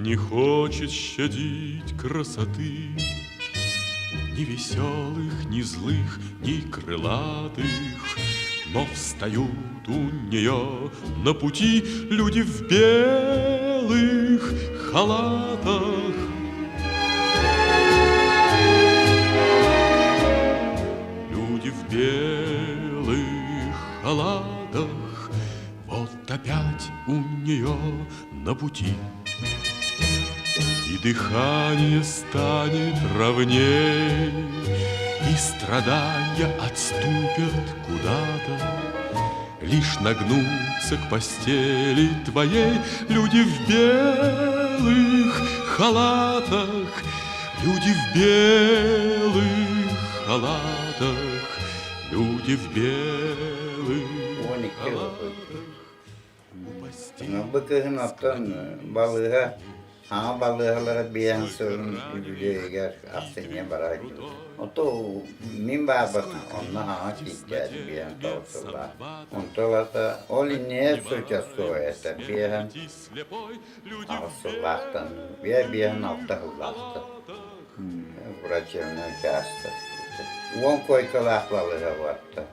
Не хочет щадить красоты ни веселых, ни злых, ни крылатых. Но встают у нее на пути люди в белых халатах. Люди в белых халатах. Вот опять у нее на пути. И дыхание станет ровней, и страдания отступят куда-то. Лишь нагнуться к постели твоей люди в белых халатах. Люди в белых халатах. Люди в белых халатах. Bu kızın attan balığa, ama balığa bir yan sorun yüzeye aslında baraj. O da min babasın, onunla hava çiğdedi bir yan tavsılar. Ondan da o lineye sökeceğiz soğuysa bir yan avsılaktan, bir yan avtahılaktı. Vuraçevine kastı. On koykalak balığa vardı.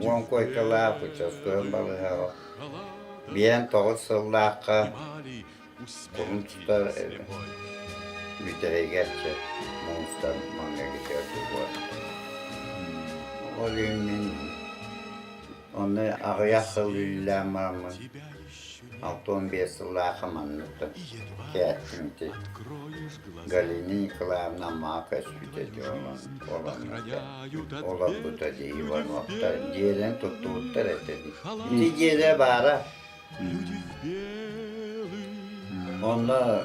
On koykalak uçacağız koyun balığa var. Bien tavsıllaka bunun tutar müdahale geçecek. Monster manga geçerdi bu. O gün onu ağıyakılıyla mamın altın bir sılaka manlıktı. Kâttimdi. Galini Nikolaevna makas bütediyorlar. Ola bu da değil var nokta. Diğerini tuttu etedi. Bir diğeri bara. Onlar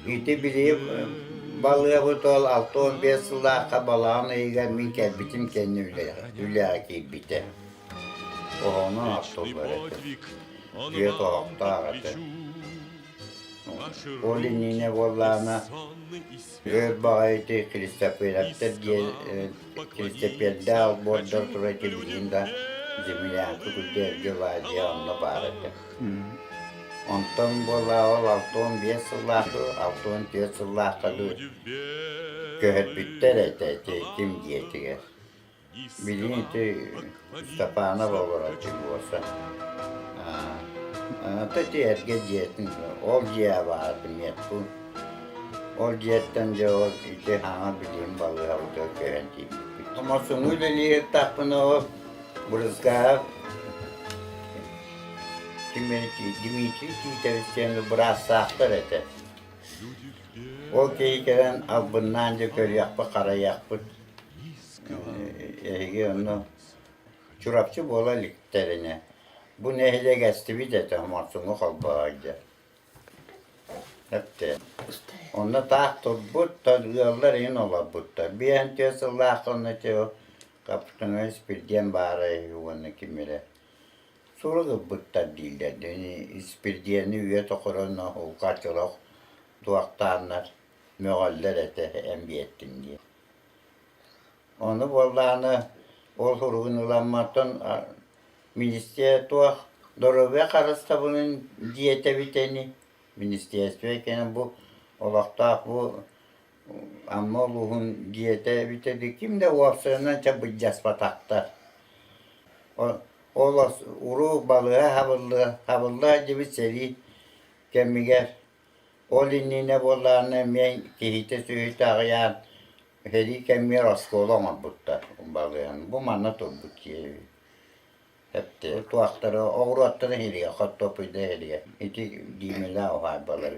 iti bilip balığa bu tol 6-15 yılda balağını eğer minkel bitim kendi ülaki bite. Onun attılar etti. Diye tohakta ağadı. O linine vollarına gör bağıydı Kristapelak'ta diye Kristapel'de al border turaki bildiğinde Zemilyan kukuderge var diye onunla bağırdı. Ondan bolla 6-15 yılda köhet bitter etti kim diyetiger. Bilinti Stapana Voloracı olsa. Tati erge diyetin ol diye vardı metbu. Ol diyetten de o iti hana bileyim balığı havada köhenti. Ama sonuyla liye tapını o Burası Dimitri Tevistiyonu biraz sahtır eti. O keykelen albından kör yakpı, kara yakpı. Onu çurapçı bola likterine. Bu nehle geçti bir de ama sonu kalbağa gider. Hep de. Onda tahtır but, yollar in ola butta. Bir entiyası Allah'ın o kapıtın ispirdiyen bağırı yuvanı kimire. Sonra da butta değillerdi. İspirdiyeni üye tokuruna o kaçırok duaktanlar, müğaller ete emniyettin diye. Onu vallahi ol hurgun ulanmaktan ministeriye tuak doğru karısta bunun diyete biteni ministeriyesiyken bu olakta bu ama Allah'ın diyete bitedi kim de o afsırından çabıcağız patakta. Ola uru balığa havırlı gibi seri kemiger. O linine bollarına men kihite sühüte ağayan heri kemiger askı olama butta balığın. Bu manna torbut ye. Hep de tuakları, oğratları heriye, kat topuydu heriye. İti dimela o hay balığı.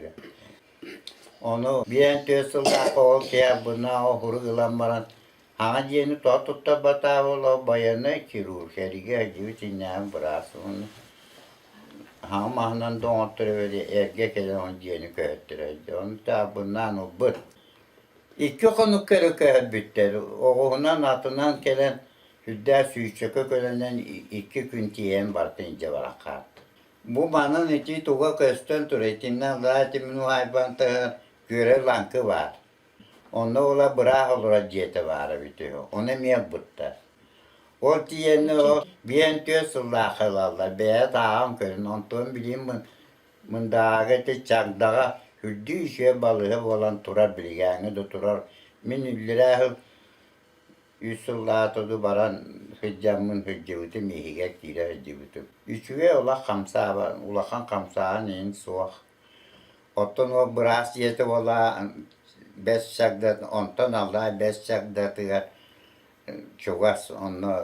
Onu bir entüsülla ol ki buna o huru gılanmaran hangi yeni tututta batavula bayanı kirur şerige gibi tinyan burası onu. Hangi mahnan doğattırı ve erkek eden onu yeni köhtüreydi. Onu da bundan o bıt. İki konu kere köhet bitter. Oğunan atından gelen hüdder süyçökü kölenden 2 gün tiyen bartınca bırakat. Bu manın içi tuğa kösten türetinden zaten hayvan görev lankı var. Onda ola bırak olur diyete var bitiyor. Ona miye butta. O tiyenli o bir entüsülla kılarlar. Beye dağım körün. Ondan bileyim mın dağı te çakdağa Hüddü işe balığı olan turar bilgâni de turar. Min illirahı Yusullahı baran hıccamın hıccıvıtı mihigek dile hıccıvıtı. Üçüge ola kamsa, ulakan kamsa neyin soğuk. Otun o bıras yeti ola beş şakdat, ondan Allah beş şakdatıga çoğas onu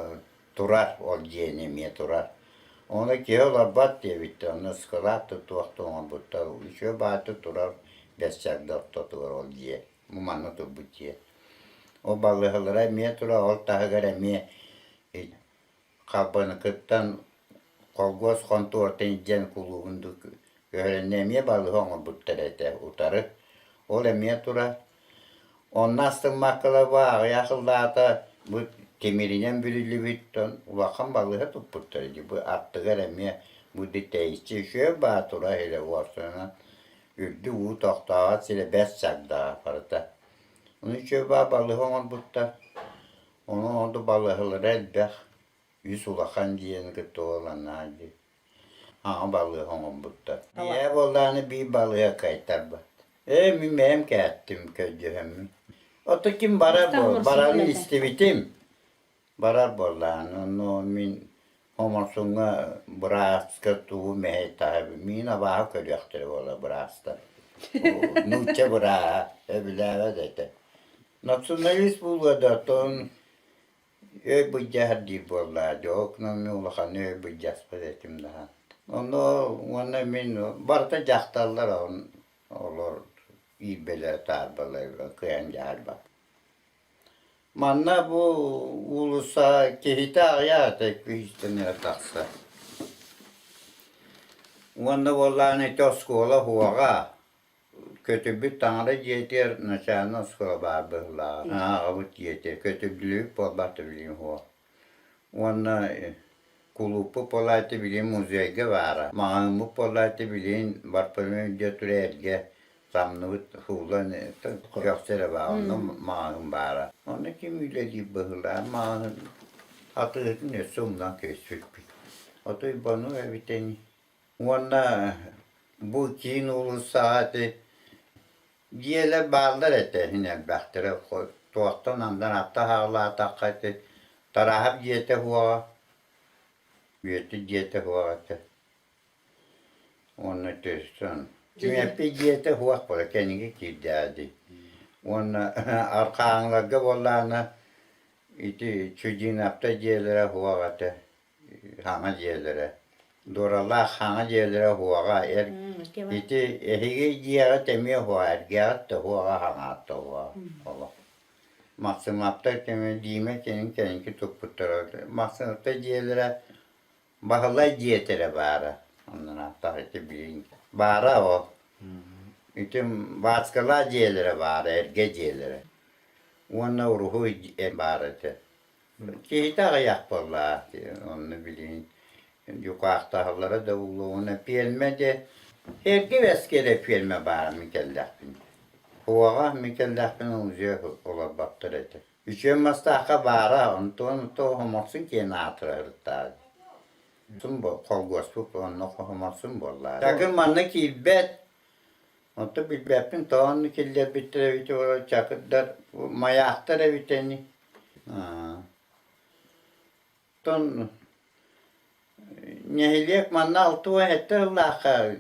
turar, ol cihenemiye turar. Onu ki ola bat diye bitti, onu sıkılattı tuvaktı ona butta. Üçüge batı turar, beş şakdatta turar ol cihe. Mumanı tu butiye. O balıklara miye tura ol tahıgara miye kapını kıttan kolgoz kontu ortaya cen kuluğundu öğrenemiye balığı onu butterete utarı. O miye tura ondan sığmakla var yakıllata bu temirinen bürülü bitton ulakan balığı tup buttereci bu attıgara miye bu diteyişçi şöyle batura hele varsana üldü u toktağa sile beş çakdağa parata. Onun için balığı onu butta. Onu onda balıkları elbek. Yüz ulakan diyeni gıttı olanlardı. Ha balığı onu butta. Niye olanı bir balığa kaytar bat. Mimem kayttım köcüğümü. Oto kim barar bol. Bararını istivitim. Barar bollan. Onu min homosunga braska tuğu mehe tabi. Mina baha kölüktür ola brasta. Nuçe bra. Ebileve dete. Nacionalist bulgada ton bıcah di bolla jok nami ulakan bıcah spadetim daha. Onu min barta jaktallar on olur ibele tarbalar kıyan jarba. Manna bu ulusa kehita ayate kihistene taksa. Onu bollane toskola huaga. Kötübü tanrı yeter nişanı skola babıla. Avut yeter. Kötübülük bolbatı bileyim ho. Ona kulupu polatı bileyim müzeye var. Mağımı polatı bileyim barpılın götürerge. Samnıvıt hulan göksere var. Onu mağım var. Onu kim üleli bıhılar. Mağım atığın ne sumdan kösülpü. Otoy banu eviteni. Ona bu kin ulu saati diyeler bağlar ete hine baktere tuaktan andan hatta hala takati tarahap diyete huwa diyete huwa ete onu testan tüyepi diyete huwa para kendine kirdadi onu arkaanlarga bollana iti çocuğun hafta diyelere huwa ete hana diyelere Dorala hana diyelere huwa iti ehige diye temiye huwa ergeat da huwa hana da huwa Allah maksimapta temiye diyme kendinki tukputtura maksimapta diyelere bahala diyetere bara ondan hafta iti bilin bara o iti baskala diyelere bara erge diyelere ona ruhu bara te kihita yakpalla onu bilin yukarıda havlara davulluğuna piyelme de herki veskere piyelme var mikellahpin. Huvağa mikellahpin uzuyor ola baktır ete. Üçüye mastaka bara onu to homosun ki natıra hırtta. Sun bu kol gospuk onu homosun bolla. Çakır manna ki bet. Oto bilbepin to onu killer bitire viti ola çakırlar mayaktıra viteni. Ton Nehiliyek manna altı hette Allah'a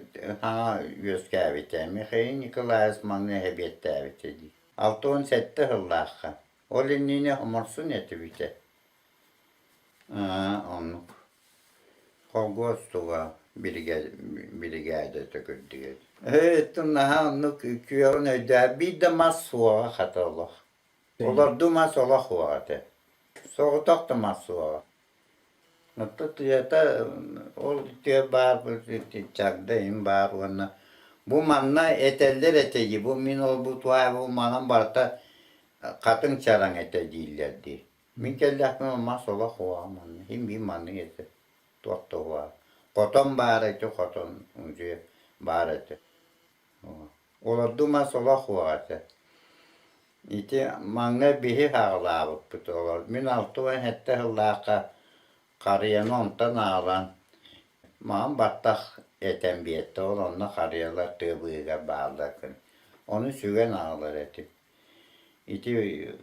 ha göz kavitemi. Hey Nikolaus manna hebiyet davitedi. Altı sette Allah'a. O linnine homorsun eti bite. Onu. Kolgostuğa biri geldi töküldü. Evet, naha onu küyon öde bir de masuğa hatalı. Olar dumas ola huate. Soğutak da masuğa. Natta tiyata ol tiya bar çakdayım bar ona. Bu manna eteller eteci bu min ol bu tuay bu manan barta katın çaran ete değillerdi. Min kellah mı olmaz ola huwa manna. Him bir manna ete. Tuakta huwa. Koton bar ete koton uncu bar ete. Ola dumas ola huwa ete. İti manna bihi hağlabık bit olar. Min altı hette hıllaka Karıyan ondan ağlan. Mağam battak eten bir ette ol, onunla karıyorlar tığbığıga bağlıkın. Onu sügen ağlar eti. İti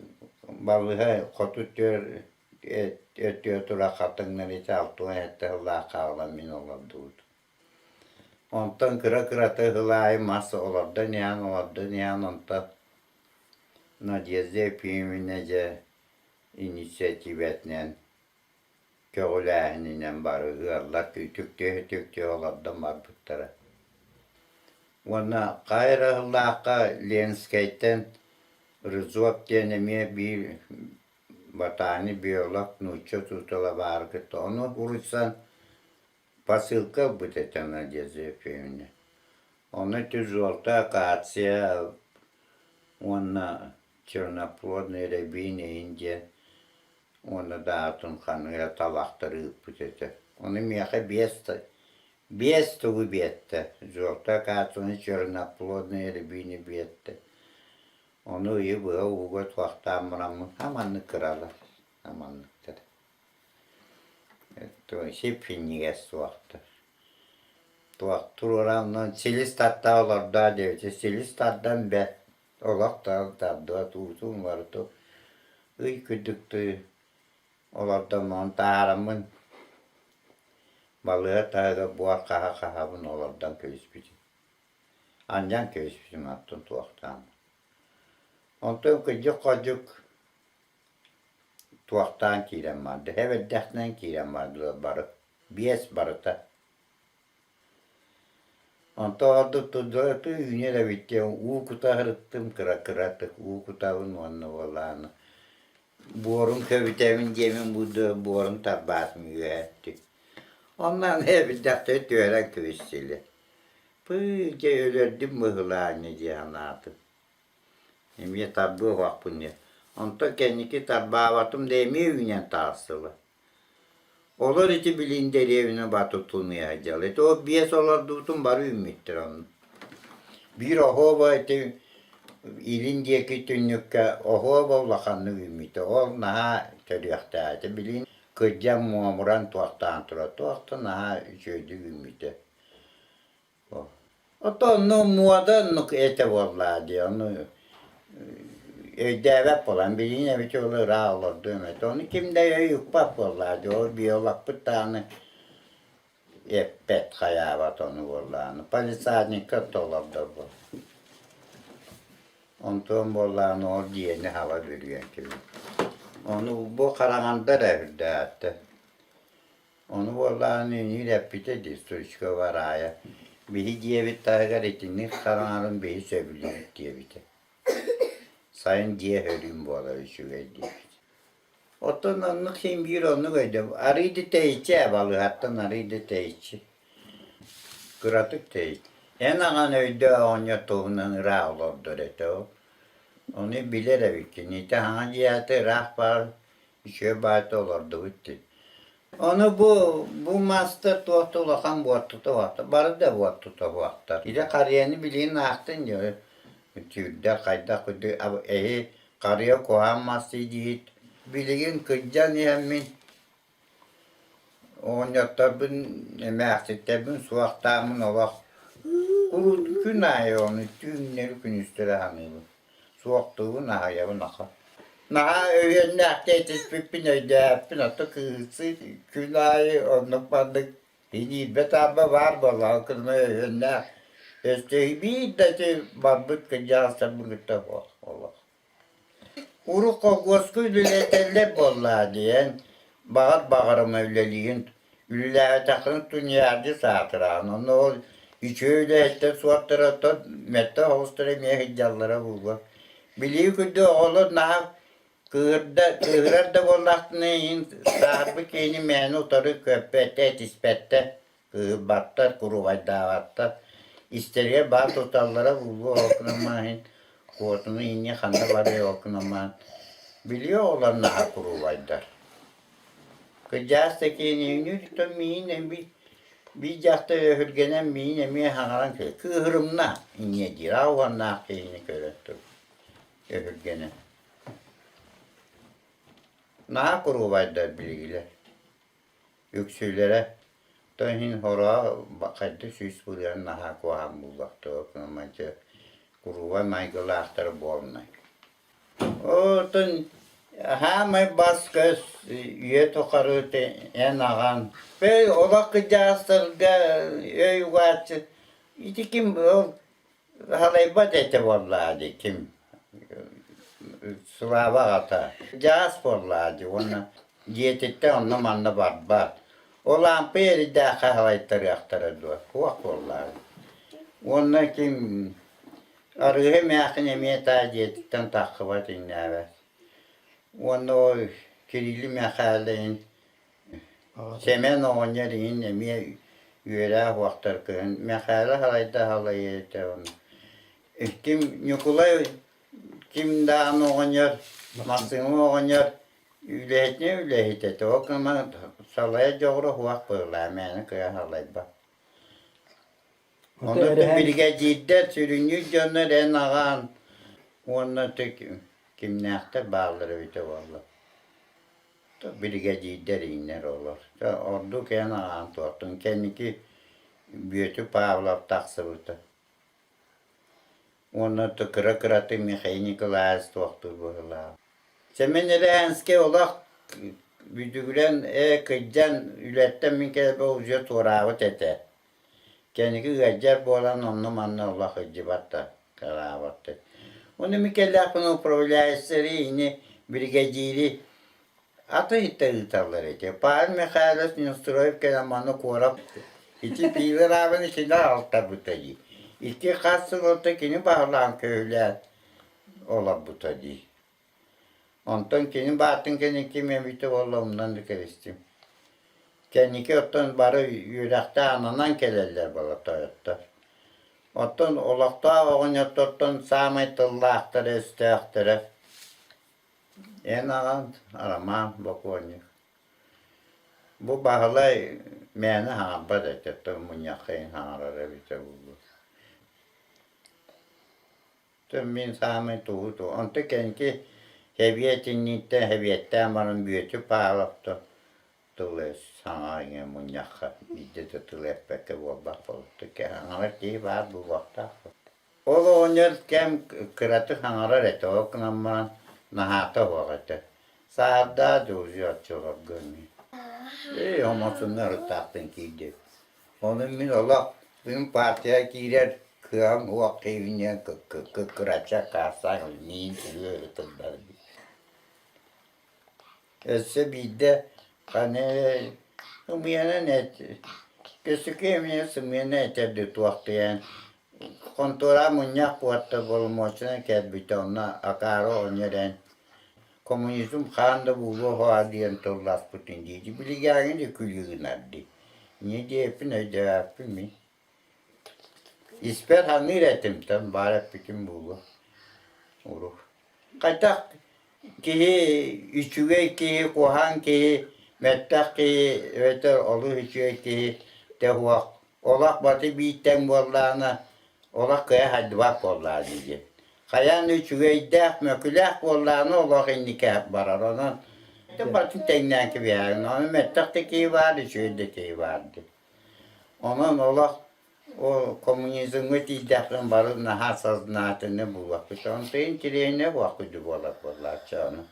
balığa kotutyor, ötüyor tura katınlar iti altına ette hıla kağlamin olardı. Ondan kıra hılayı masa olardı, niyan olardı, niyan ondan. Nadiyazde filminece inisiyatif etnen köğüləhinin barı hıyarlar tüktü olardı marbutlara. Ona kayra hılaka lenskeyten Rızvak deneme bir vatani biyolog nuçça tutula bargıtı. Onu vurursan pasılka bu tetana cezi filmini. Onu tüzolta akatsiya ona Черноплодный рябине Индия, onu da atın kanıya tavaktarı pütete. Onu miyaha biyeste bu biyette. Zolta katını Черноплодный rябине biyette. Onu iyi bu ugot vaktamıramı hamanlık kıralar. Hamanlıktır. To şey pinniges vakti. Vakti oranla Silistat'ta olur da devce. Silistat'tan be. Olak da tabi uzun vardı. Iy küdüktü. Olardan montarımın balığa tağı buar kaha bun olardan köyüspücü. Ancan köyüspücü attın tuaktan. Ondan kocuk tuaktan kirem vardı. Evet dertten kirem vardı barı. Biyes barıta. Ondan orada tuttu yine de bitti. Ukuta hırıttım kıratık. Ukutavın onu olanı. Borun kövütemin cemin budu, borun tabasmıyor etti. Ondan hep dertte tören köyüsüyle. Pıйca ölürdüm mıhılarını cihanatım. Hem tabi bak bunu. Ondan kendiki tabavatım demiyor yine tasılı. Olur içi bilinderi evine batutulmayacak. O biyes olar tutun bari ümittir onun. Bir ohova eti İlindeki tünlükke ohova ulakanlı ümiti. Ol naha törüyahtaydı bilin. Kıcam muamuran tuaktan tura. Tuakta naha şöydü ümiti. O da onu muadanlık ete vallahi onu devep olan bilin evi çoğulu rağı olur dömet. Onu kimde yükbap vallahi o biyolak bir tane epet hayavat onu vallahi. Palisadnik kat olurdu bu. Ondan bollarını or diyeni hava veriyor ki. Onu bu karaganda revde hatta. Onu bollarını nirepite distruşka var aya. Bihi diye bir tağır etini karanarın bihi söbülüyor diye bir de. Sayın diye hölüm bolları şu verdi. Otan onu kim bir onu koydu. Arıydı teyçe balı hatta arıydı teyçe. Kıratık teyçe. En ağan öyde onya tohunan rağ olurdu rete o. Onu bilerek ki nite hangi yerde rahbar işe bağlı olurdu bitti. Onu bu master tuhtı olakan bu tutu vakti. Barı da bu tutu vakti. Bir de kariyeni bilin aktın ya. Tüyde kayda kudu kariye kohan masaydı. Bilgin kıccan yemin. Onya tabın emeksitte bin suaktamın o vakti. Kuru gün ayı onu tümleri gün üstüne hanımı. Soğuktuğu naha ya bu naha. Naha öğrenli akdetis pipin öyle pinato kızı gün ayı onu bandık. Hini betaba var bala akılma öğrenli. İşte bir de barbut kıcağısa bu gıtta var. Allah. Uru kogoskuydu leteller bolla diyen. Bağırım evliliğin. Ülüler takın dünyacı satıran. Onu İçi öyle işte suatlara da mette hoşturmaya hicallara bulgu. Biliyor ki de oğlu naha kıhırar da bollak neyin sahibi keyni mehni otarı köpete tispette battar kuruvay davattar. İsteriye bat otallara bulgu okunamayın. Kuotunu inni handaları okunamayın. Biliyor olan naha kuruvaydar. Kıcağız da keyni ünlü tutamıyın bir cahta hürgenen miyine mi hangaran köy. Kıhırımna inye dir. Avvanna keyini körettir. Hürgenen. Naha kuru vardır bilgiler. Yüksülere Ottahin hora bakaydı süs bulan naha kuham bulakta okunamayca kuruva maygıla aktarı bolnay. Otun hamay baskıs üye tokarı te en ağan. Ve ola kıcasırga öy vaçı. İti kim bu halaybat ete vallahi kim. Slava ata. Jas vallahi ona diyetette onunla manna barbar. O lampayı da halaytları aktarı duvar. Kuak vallahi. Ona kim arıhe meyakine meyta diyetten takıbat innever. Onu o kirili meyakaleyin semen oğunyarin emeye yüre vaktar kırın. Meyakale halayda halayı ete onu. Kim Nikolay kim dağın oğunyar, Maksimum oğunyar ülehit ete. O kıma salaya doğru vak bırlar meyne kıya halayda. Onu da birge ciddet sürünüyor canlar en ağan. Onu da kim nektar bağları bite valla. Birge ciddet inler olur. Orduk en ağan tuğtun. Kendiki büyütü pavlap taksı bıta. Onu da kıra kıratı mekanikler tuğtur bırla. Semenleri enske olak büdügülen kıccan ületten min kere uzuyor tuğravut ete. Kendiki gaccar bolan onunla manna Allah hıcıbatta karavattı. Onu mikellak bunu problemleri yine bir gecili atı hitte ıtallar ete. Pahal mekhalas nüstroyup kelamanı korap içi pilir avın içinde altta butacı. İki kastır otakini bağlan köyler ola butacı. Ondan kini batın kini kime bitti valla ondan da kerestim. Kendiki ottan barı yürekte ananan kelirler bala toyottar. Ottan olakta oğunyat ottan samay tılla aktırı üstü aktırı. En ağam aramam bokunyuk. Bu bahalay meni hambat etti. Munyakayın hanarara bite buldu. Tüm bin samay tuğdu. Ondan kendiki heviyetten bana büyütü bağlattı. Tule sana yine munyaka bir de tule pek volbak oldu ki hangar diye var bu vakta. Ola onlar kem kıratı hangar ete o kınamman nahata vakti. Sağda duruyor çok görmüyor. Olmasınlar taktın kiydi. Onun min ola benim partiye girer kıyam o evine kıratacak kalsan neyin sürüyor tıllar. Esse bir de hani umuyana net gözüküyor sumuyana eterdi tuaktı yani kontora munyak kuatta bolmoçuna kedbite onna akaro onyeren komünizm kanda bulu hoa diyen tollas putin diye biligağın de külüğünardı. Niye diye hepine cevap mi? İsper hangi üretimden bari bütün bulu. Uruh. Katak ki üçüge ki kuhan ki mettak ki veter olu üçüge ki tehuak olak batı biten bollağına olak kaya hadvak bollağına diye. Kayan üçüge iddak mökülak bollağına olak indike barar onun. De batı tengden ki bir yerin. Onun mettak ki vardı, üçüge ki vardı. Onun olak o komünizmin iddakların barı naha saznatını bulak. Onun teyin kireyine vakıdı bolak bolak çağını.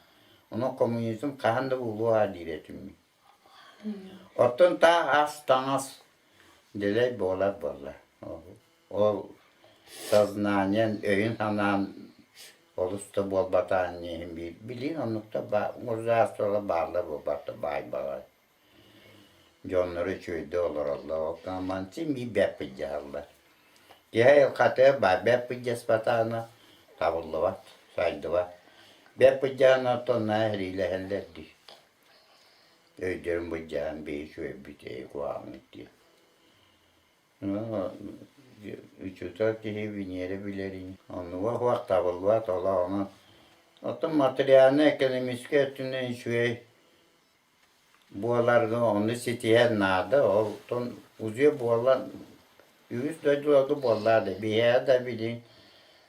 Onun komünizm kahanda buluğa diretimi. Otun ta as tanas dile bolak bolak. O saznanyen öyün hanan olusta bol batanyen bilin onlukta uzak sonra bağla bu batı bay bay. Jonları çöydü olur Allah o kamançı mi bepıcağlar. Gel katı ba bepıcağız batana tavullu var saydı var. Bepıcağına to nehriyle hellerdi. Öydürüm bıcağın bir şöyle bir şey kuam etti. Üçü dört kişi biniyere bilerin. Onu var tavul var tola onu. Otun materyalini ekonomik ettiğinden şöyle buğalarda onu sitiyen nadı, olton uzuyor buğalar, yüz dödüyordu buğalarda, bir yerde bilin,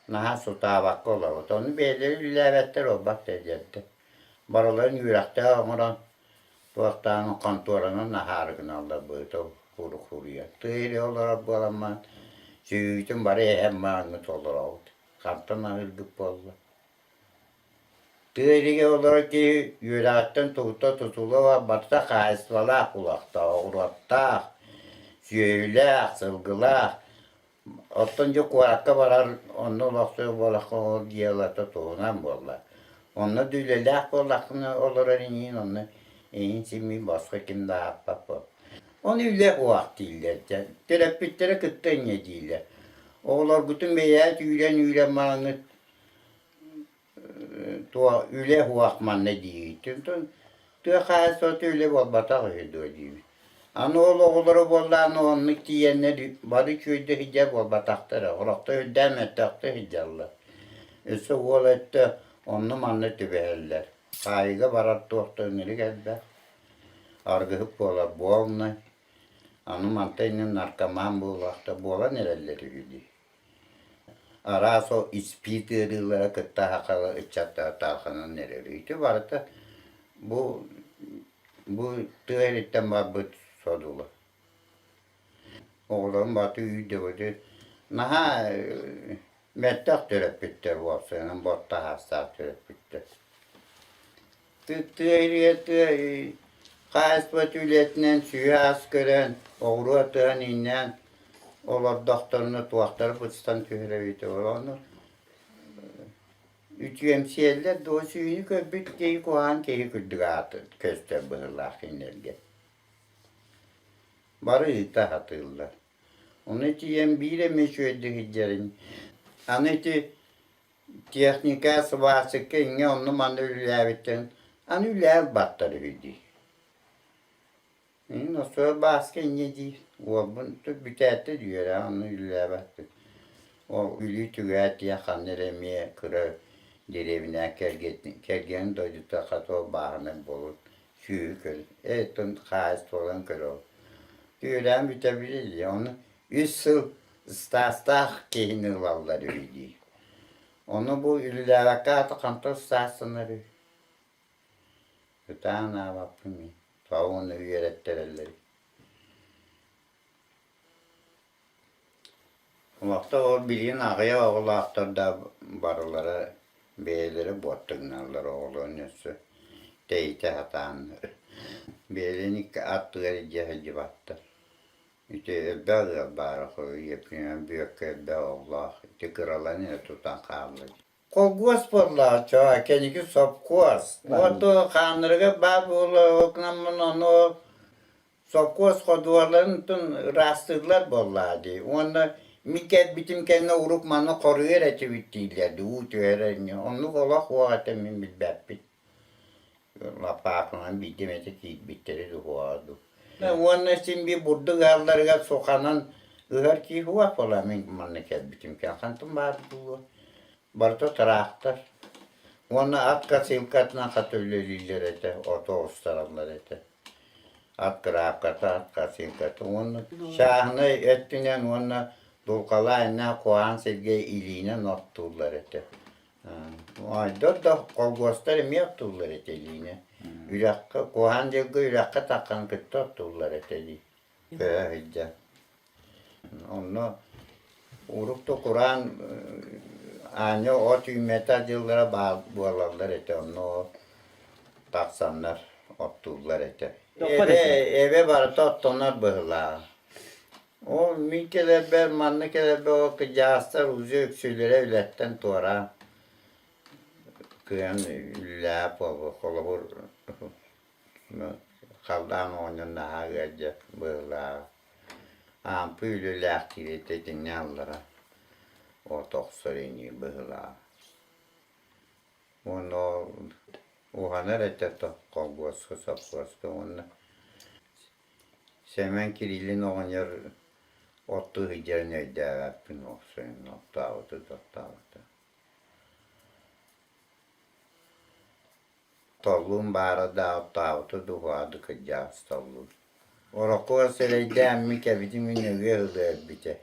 naha su tabak olur, onu belirli levetler o bak tecette. Baraların yürekte ağıran, bu vaktanın kantorunun naharıgın aldı buydu, kuruya. Tığırı olarak bu zaman süğütün bari hem mağnıt olur oldu. Kaptan ahırdık bolla. Tığırı olarak ki yürekten tuğta tutulu ve batsa kayısvala kulakta, uğratta, süğüyle, sılgıla. Ottonca kurakka varar, onu olaksa bolakka ol diyalata tuğunan bolla. Onu düylelek bollakını olur inin onu. İyin simi başka kim daha yapmak bol. Onu üle kuak değiller. Terapitleri kıttın ya değiller. Oğlar bütün beyaz ülen malını tuğa üle huakman ne diyeyim. Tuğa kayasot üle bol batak ödü diyeyim. Anı oğulları bollarını onluk diyenler bari köyde hicab bol bataktara. Orakta ödem ettakta hicallar. Ese oğul etti onu manlı tübeheller. Kayıga barat doğduğunu geldi. Argıhıp bolar boğulna. Anı mantayla narkoman boğulakta boğula nereleri gidiyor. Araso ispitirilara kıtta hakalı içatta tarkanın nereliydi. Vardı bu tığeritten babıt sodulu. Oğlan batı üyde ödü. Naha mettak terapitler var senin botta hasta terapitler. Tığeriyeti kayıspat ületinden suyu askeren, oğru atığın innen olar doktorunu tuaktarı bıçtan tühreviydi onu. Üç emsiyeller de o suyunu köpüt keyi koğan keyi küldük atı köste bıhırlar inlerge. Barı ita hatırlar. Onun için bir meşhurdu hiccerin. Onun için teknika sıvası kenge onu manülüleritten anüler battarı hüdü. Nasıl basken yedi. O bunu bütette diyor ya anüler battı. O ülü tüget yakanlar emiye kırı derevine kergen doydu takat o bağını bulur. Şüyü kır. Etin kayıst olan kır o. Diyorlar bütebilir ya onu. 3 yıl ıstastak kehini valları ödüyor. Onu bu ülülere katı kantor stasınları. Ötağına bakım ya. Tavuğunu üyeretlerleri. Vakta o bilin ağaya oğlu aktarda barılara beyleri bottugnalar oğlu önüsü. Teyite hatanları. Beylerin attığı ceheci battı. İşte böyle barı yapıyor, büyük ebe oğlu. İşte kralanı tutan kaldı. Kolgos bolla çoğa, kendiki sopkos. Oto kanırga bab oğlu oknamın onu sopkos koduvarların tüm rastırlar bolladı. Onu miket bitim kendine urup manı koruyor eti bittilerdi. Uğutuyor. Onu kola huate min bilbep bit. Lapakla bitim eti ki bittirir huadu. Onu şimdi burada gallarga sokanan ıhar ki huat bolla min manı ket bitim kantum var bu. Barto traktör. Onu at kasilkatına katöleliler ete, otobüs taraflar ete. At krapkata, at kasilkata. Onu şahını ettinen onu dulkalayına koğan silge iliğine notturlar ete. Aydır da kolgosları mi yaptırlar ete iliğine. Ülakka, koğan silge ülakka takan kıt tutturlar ete li. Böyle hicca. Onu urukta Kur'an anne o tüymete yıllara bağlarlar ete onu taksanlar otturlar ete. Eve var tuttunlar bıhla. O minkeler ber mannekeler be o kıcağızlar uzu öksülere ületten tora. Kıyan ülap o kolabur kaldan onun daha gece bıhla. Ampülü lakirete dinlerlere. O toksörini bıhla. Onu uhaner ete to kolgosu sapkostu onu. Semen kirilin on yer ottu hicern ödevapın olsun ottavdı. Tollun bara da ottavdı duhadı kıcağız tollun. Orako seleyden mi kevitin minöge hıdır bite.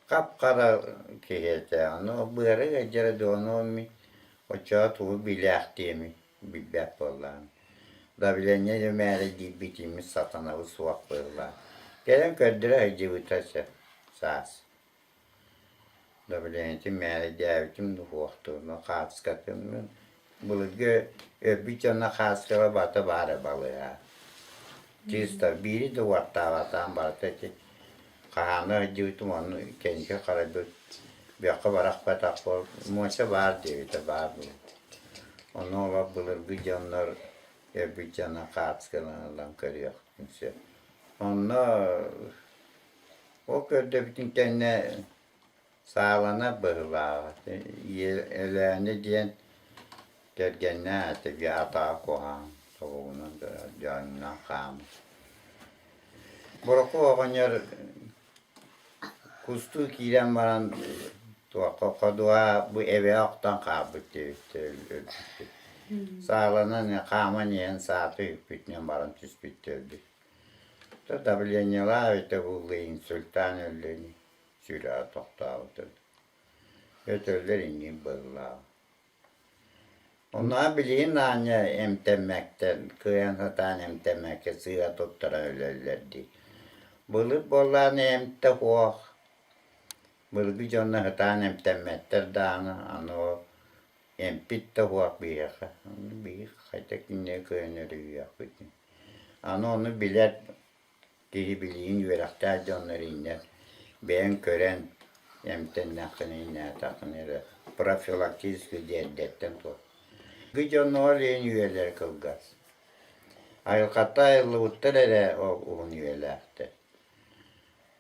Kapkara kehete onu bıra gecere de onu mi o çağı tuğu bilek diye mi bilbek bollan. Davlenya de määre deyip bitimiz satana bu suak bırlar. Gelen kördüre hıcı vitası sas. Davlenya määre diyevitim de huakturna katskatımın. Bulgu öbü cana kaskala bata bare balığa. Cista biri de vatan barata ki kahana hıcı vitim onu kendi karadı. Bir akı barak patak bol. Moça var diye de var bu. Onu ola bulgu canlar öbü cana katskalanılan kırıyor. Onu o kördü bütün kendine sağlana bırlar. Ellerine diyen gergenine ati bir atağa kohan. Soğuğunun da canına kalmış. Bırakı oğanlar kustu kiren varan Kadua bu eve aktan kabıttı. Sağlanan kama niyen saatı hüpütünen varan tüspüttü öldü. Da bilenyalar öte bulduğun sultan öldüğünü süra toktağıdır. Ötürler inin bırlar. Onlar bilin anne emtemekten, kıyan hatan emtemekte sıra tutturan ölürlerdi. Bulup bollarını emte hoğ. Bulup canlı hatan emtemekter dağını, anı o empitte hoğ bir yaka. Onu bir kaytak inne kıyanır yuyak bütün. Anı onu bilet, ki bilin yürekler canları iner. Ben kören emten nakını iner takınır. Profilaktiz güdeddetten to. Gıcan oğlayın üyeler kılgaz. Ayılkatta ayılı uttalere o üyelerdi.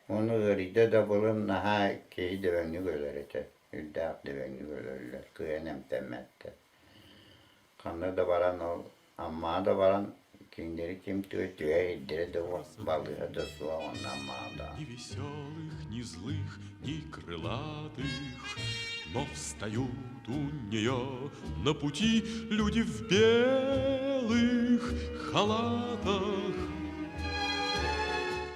Onu gırıda da bulun naha keyi dövenli göllerete. Üldağ dövenli göllerler. Kıyanem temmette. Kanlı da varan ol. Amma da varan kimleri kim tüye iddire de o balığa da suğa ondan mağda. Ни веселых, ни злых, ни крылатых, но встают у нее на пути люди в белых халатах.